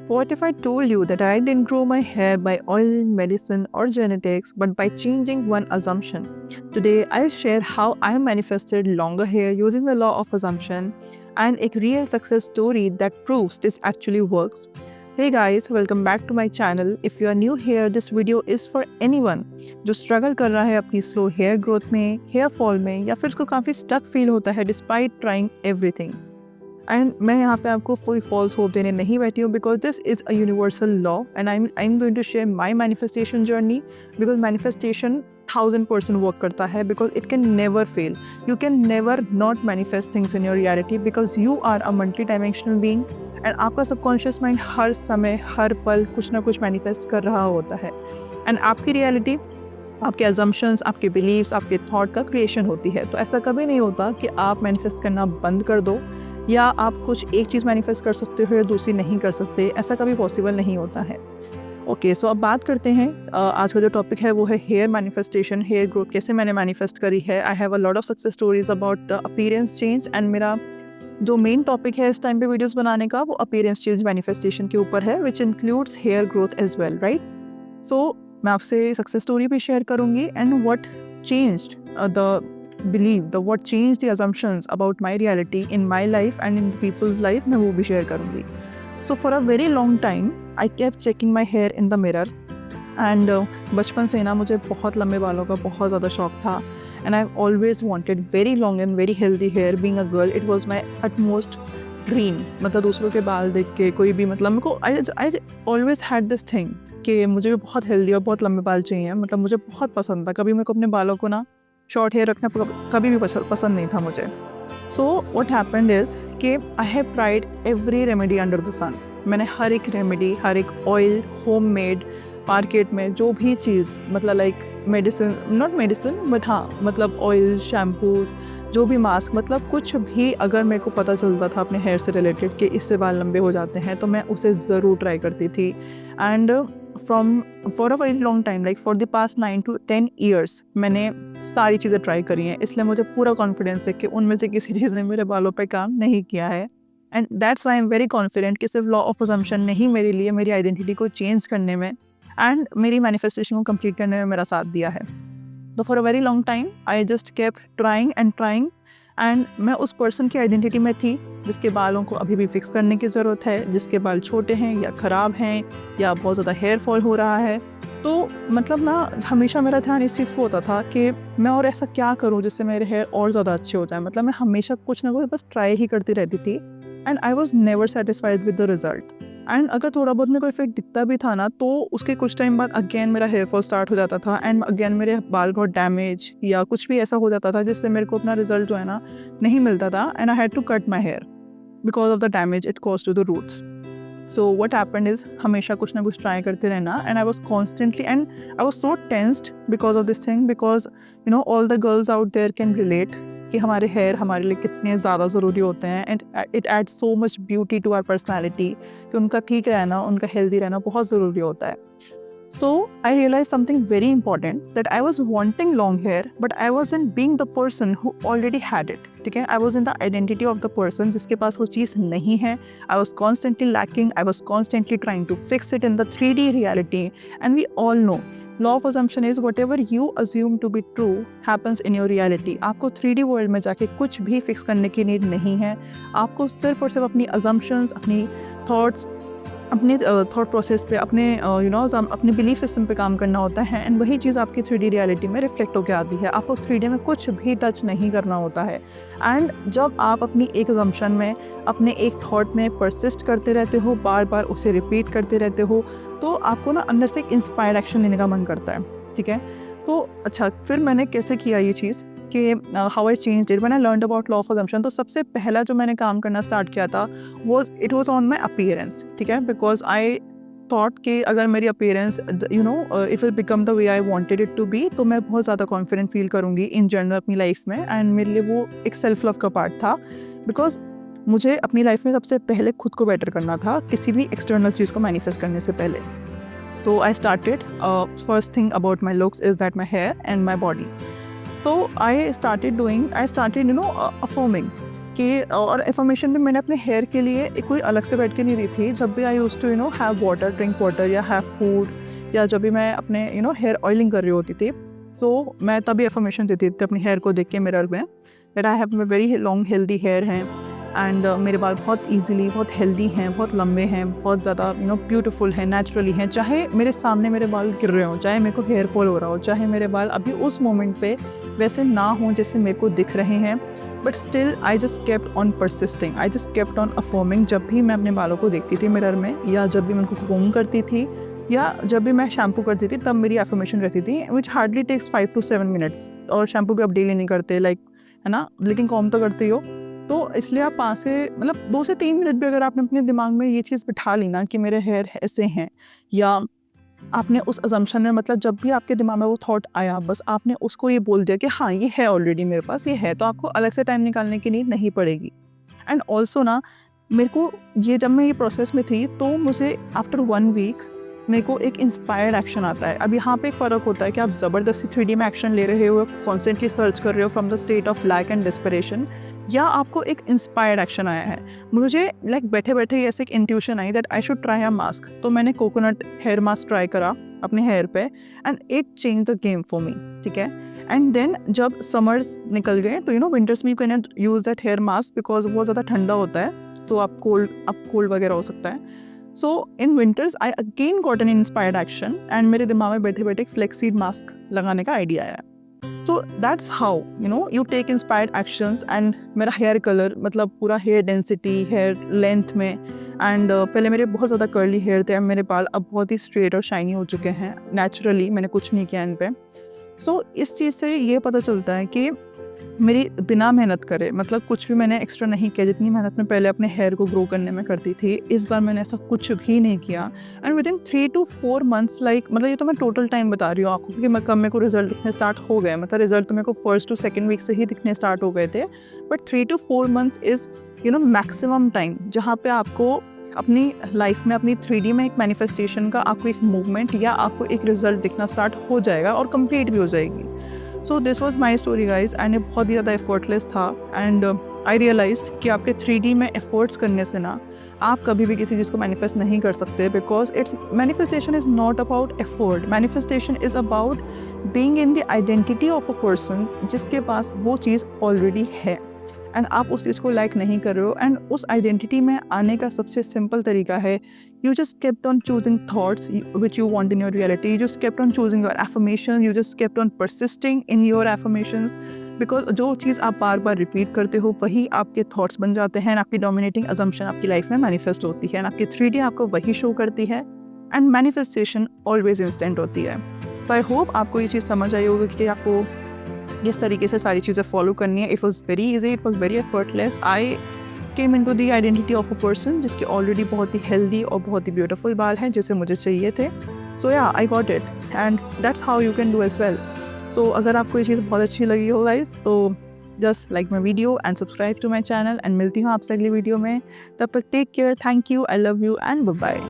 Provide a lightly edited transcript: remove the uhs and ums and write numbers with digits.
What if I told you that I didn't grow my hair by oil, medicine, or genetics, but by changing one assumption? Today, I'll share how I manifested longer hair using the law of assumption and a real success story that proves this actually works. Hey guys, welcome back to my channel. If you are new here, this video is for anyone जो struggle कर रहा है अपनी slow hair growth में, hair fall में या फिर उसको काफ़ी stuck feel होता है despite trying everything. एंड मैं यहाँ पे आपको कोई फॉल्स होप देने नहीं बैठी हूँ because this is a universal law and I am going to share my manifestation journey because manifestation 1000% work करता है because it can never fail. You can never not manifest things in your reality because you are a multi dimensional being and आपका subconscious mind हर समय हर पल कुछ ना कुछ मैनिफेस्ट कर रहा होता है एंड आपकी रियलिटी आपके अजम्पशंस, आपके बिलीव्स, आपके थॉट का क्रिएशन होती है. तो ऐसा कभी नहीं होता कि आप मैनिफेस्ट करना बंद कर दो या आप कुछ एक चीज़ मैनिफेस्ट कर सकते हो या दूसरी नहीं कर सकते. ऐसा कभी पॉसिबल नहीं होता है. ओके, सो अब बात करते हैं. आज का जो टॉपिक है वो है हेयर मैनिफेस्टेशन, हेयर ग्रोथ कैसे मैंने मैनिफेस्ट करी है. I have a lot of success stories about the appearance change and मेरा जो मेन टॉपिक है इस टाइम पे वीडियोस बनाने का वो अपीयरेंस चेंज मैनिफेस्टेशन के ऊपर है which includes hair growth as well, right. So मैं आपसे सक्सेस स्टोरी भी शेयर करूँगी and what changed the believe what changed the assumptions about my reality in my life and in people's life मैं वो भी share करूँगी. So for a very long time I kept checking my hair in the mirror and बचपन से ना मुझे बहुत लंबे बालों का बहुत ज़्यादा शौक था and I've always wanted very long and very healthy hair. Being a girl it was my utmost dream. मतलब दूसरों के बाल देख के कोई भी मतलब मेरे को I always had this thing कि मुझे भी बहुत हेल्दी और बहुत लंबे बाल चाहिए. मतलब मुझे बहुत पसंद था. कभी मेरे को अपने बालों को ना शॉर्ट हेयर रखना कभी भी पसंद नहीं था मुझे. सो व्हाट हैपेंड इज़ कि I have tried every remedy under the sun. मैंने हर एक रेमेडी, हर एक ऑयल, होममेड, मार्केट में जो भी चीज़ मतलब like medicine, not medicine but हाँ मतलब ऑयल, शैम्पूज़, जो भी मास्क, मतलब कुछ भी अगर मेरे को पता चलता था अपने हेयर से रिलेटेड कि इससे बाल लंबे हो जाते हैं तो मैं उसे ज़रूर ट्राई करती थी. And for a very long time like for the past 9 to 10 years मैंने सारी चीज़ें ट्राई करी हैं. इसलिए मुझे पूरा कॉन्फिडेंस है कि उनमें से किसी चीज़ ने मेरे बालों पे काम नहीं किया है. And that's why I am very confident कि सिर्फ लॉ ऑफ असम्पशन ने ही मेरे लिए मेरी आइडेंटिटी को चेंज करने में एंड मेरी मैनिफेस्टेशन को कंप्लीट करने में मेरा साथ दिया है. तो for a very long time I just kept trying and मैं उस पर्सन की आइडेंटिटी में थी जिसके बालों को अभी भी फिक्स करने की ज़रूरत है, जिसके बाल छोटे हैं या ख़राब हैं या बहुत ज़्यादा हेयर फॉल हो रहा है. तो मतलब ना हमेशा मेरा ध्यान इस चीज़ पे होता था कि मैं और ऐसा क्या करूँ जिससे मेरे हेयर और ज़्यादा अच्छे हो जाए. मतलब मैं हमेशा कुछ ना कुछ बस ट्राई ही करती रहती थी and I was never satisfied with the result. And अगर थोड़ा बहुत मेरे को इफेक्ट दिखता भी था ना तो उसके कुछ टाइम बाद अगेन मेरा हेयर फॉल स्टार्ट हो जाता था एंड अगेन मेरे बाल बहुत डैमेज या कुछ भी ऐसा हो जाता था जिससे मेरे को अपना रिजल्ट जो है ना नहीं मिलता था and I had to cut my hair because of the damage it cause to the roots. So what happened is हमेशा कुछ ना कुछ ट्राई करते रहना and I was constantly and I was so tensed because of this thing because you know all the girls out there can relate कि हमारे hair हमारे लिए कितने ज़्यादा ज़रूरी होते हैं and it add so much beauty to our personality कि उनका ठीक रहना, उनका हेल्दी रहना बहुत ज़रूरी होता है. So I realized something very important that I was wanting long hair but I wasn't being the person who already had it. ठीक है, I was in the identity of the person जिसके पास वो चीज़ नहीं है. I was constantly lacking. I was constantly trying to fix it in the 3D reality and we all know law of assumption is whatever you assume to be true happens in your reality. आपको 3D world में जाके कुछ भी fix करने की need नहीं है. आपको सिर्फ और सिर्फ अपनी assumptions, अपनी थॉट्स, अपने थॉट प्रोसेस पे, अपने अपने बिलीफ सिस्टम पे काम करना होता है एंड वही चीज़ आपकी 3D रियलिटी में रिफ्लेक्ट होकर आती है. आपको 3D में कुछ भी टच नहीं करना होता है. एंड जब आप अपनी एक असम्पशन में, अपने एक थॉट में परसिस्ट करते रहते हो, बार बार उसे रिपीट करते रहते हो, तो आपको ना अंदर से एक इंस्पायर्ड एक्शन लेने का मन करता है. ठीक है, तो अच्छा फिर मैंने कैसे किया ये चीज़ कि how I changed it when I learned about law of assumption. तो सबसे पहला जो मैंने काम करना स्टार्ट किया था it was on my appearance. ठीक है, बिकॉज आई थॉट कि अगर मेरी appearance it will become the way I wanted it to be तो मैं बहुत ज़्यादा कॉन्फिडेंट फील करूँगी इन जनरल अपनी लाइफ में. एंड मेरे लिए वो एक सेल्फ लव का पार्ट था बिकॉज मुझे अपनी लाइफ में सबसे पहले खुद को बेटर करना था किसी भी एक्सटर्नल चीज़ को मैनिफेस्ट करने से पहले. तो I started first thing about my looks is that my hair and my body. So I started affirming कि और अफर्मेशन भी मैंने अपने हेयर के लिए कोई अलग से बैठ के नहीं दी थी। जब भी I used to have water, drink water या हैव फूड, या जब भी मैं अपने हेयर ऑयलिंग कर रही होती थी, तो मैं तभी अफर्मेशन देती थी अपनी हेयर को देख के मिरर में, that I have very long healthy hair हैं एंड मेरे बाल बहुत ईजिली बहुत हेल्दी हैं, बहुत लंबे हैं, बहुत ज़्यादा ब्यूटीफुल हैं, नेचुरली हैं। चाहे मेरे सामने मेरे बाल गिर रहे हों, चाहे मेरे को हेयर फॉल हो रहा हो, चाहे मेरे बाल अभी उस मोमेंट पे वैसे ना हों जैसे मेरे को दिख रहे हैं, but still I just kept on persisting, I just kept on affirming. जब भी मैं अपने बालों को देखती थी मिरर में, या जब भी मैं उनको कोम करती थी, या जब भी मैं शैम्पू करती थी, तब मेरी अफर्मेशन रहती थी, विच हार्डली टेक्स 5 to 7 मिनट्स। और शैम्पू भी आप डेली नहीं करते, लाइक, है ना, लेकिन कॉम तो करते ही हो। तो इसलिए आप 5 से 2 से 3 मिनट भी अगर आपने अपने दिमाग में ये चीज़ बिठा ली ना कि मेरे हेयर ऐसे हैं, या आपने उस अजम्पशन में, मतलब जब भी आपके दिमाग में वो थॉट आया, बस आपने उसको ये बोल दिया कि हाँ, ये है ऑलरेडी मेरे पास, ये है, तो आपको अलग से टाइम निकालने की नीड नहीं पड़ेगी। एंड ऑल्सो ना, मेरे को ये, जब मैं ये प्रोसेस में थी, तो मुझे आफ्टर 1 वीक मेरे को एक इंस्पायर्ड एक्शन आता है। अब यहाँ पे एक फ़र्क होता है कि आप ज़बरदस्ती 3D में एक्शन ले रहे हो, कॉन्स्टेंटली सर्च कर रहे हो from the state of lack and desperation, या आपको एक इंस्पायर्ड एक्शन आया है। मुझे लाइक बैठे बैठे ऐसे एक intuition I that I should try a mask. तो मैंने कोकोनट हेयर मास्क ट्राई करा अपने हेयर पे, and it change the game for me, ठीक है। एंड देन जब समर्स निकल गए, तो विंटर्स में you can use that hair mask because बहुत ज़्यादा ठंडा होता है, तो आप कोल्ड वगैरह हो सकता है। So in winters I again got an inspired action, and मेरे दिमाग में बैठे बैठे एक फ्लेक्सीड मास्क लगाने का आइडिया आया। तो that's how you take inspired actions. And मेरा हेयर कलर, मतलब पूरा हेयर डेंसिटी, हेयर लेंथ में, एंड पहले मेरे बहुत ज़्यादा कर्ली हेयर थे, मेरे बाल अब बहुत ही स्ट्रेट और शाइनी हो चुके हैं नेचुरली, मैंने कुछ नहीं किया इन पे। सो इस चीज़ से ये पता चलता है कि मेरी बिना मेहनत करे, मतलब कुछ भी मैंने एक्स्ट्रा नहीं किया, जितनी मेहनत मैं पहले अपने हेयर को ग्रो करने में करती थी, इस बार मैंने ऐसा कुछ भी नहीं किया। And with in 3 to 4 months, like, मतलब ये तो मैं टोटल टाइम बता रही हूँ आपको, क्योंकि मेरे को रिजल्ट दिखने स्टार्ट हो गए, मतलब रिजल्ट तो मेरे को 1st to 2nd वीक से ही दिखने स्टार्ट हो गए थे, but 3 to 4 months is maximum time जहाँ पे आपको अपनी लाइफ में, अपनी 3D में एक मैनिफेस्टेशन का आपको एक मूवमेंट या आपको एक रिजल्ट दिखना स्टार्ट हो जाएगा और कंप्लीट भी हो जाएगी। So this was my story guys, and ये बहुत ही ज़्यादा एफर्टलेस था। एंड आई रियलाइज्ड कि आपके 3D में एफर्ट्स करने से ना आप कभी भी किसी चीज़ को मैनिफेस्ट नहीं कर सकते, because its manifestation is not about effort, manifestation is about being in the identity of a person जिसके पास वो चीज़ ऑलरेडी है, एंड आप उस चीज़ को लाइक नहीं कर रहे हो। एंड उस आइडेंटिटी में आने का सबसे सिंपल तरीका है, you just kept on choosing thoughts which you want in your reality, you just kept on choosing your affirmation, you just kept on persisting in your affirmations, because जो चीज़ आप बार बार repeat करते हो वही आपके थॉट्स बन जाते हैं, आपकी डोमिनेटिंग अजम्पशन आपकी लाइफ में मैनिफेस्ट होती है, आपकी 3D आपको वही शो करती है, एंड मैनिफेस्टेशन ऑलवेज इंस्टेंट होती है। सो आई होप आपको ये चीज़ समझ आई होगी कि आपको किस तरीके से सारी चीज़ें फॉलो करनी है। It was very easy, it was very effortless. I came into the identity of a person जिसके ऑलरेडी बहुत ही हेल्दी और बहुत ही ब्यूटीफुल बाल हैं, जैसे मुझे चाहिए थे। So yeah, I got it, and that's how you can do as well. So अगर आपको ये चीज़ बहुत अच्छी लगी हो गाइज, तो just like my video and subscribe to my channel, and मिलती हूँ आपसे अगली वीडियो में। तब तक take care, thank you, I love you and bye bye.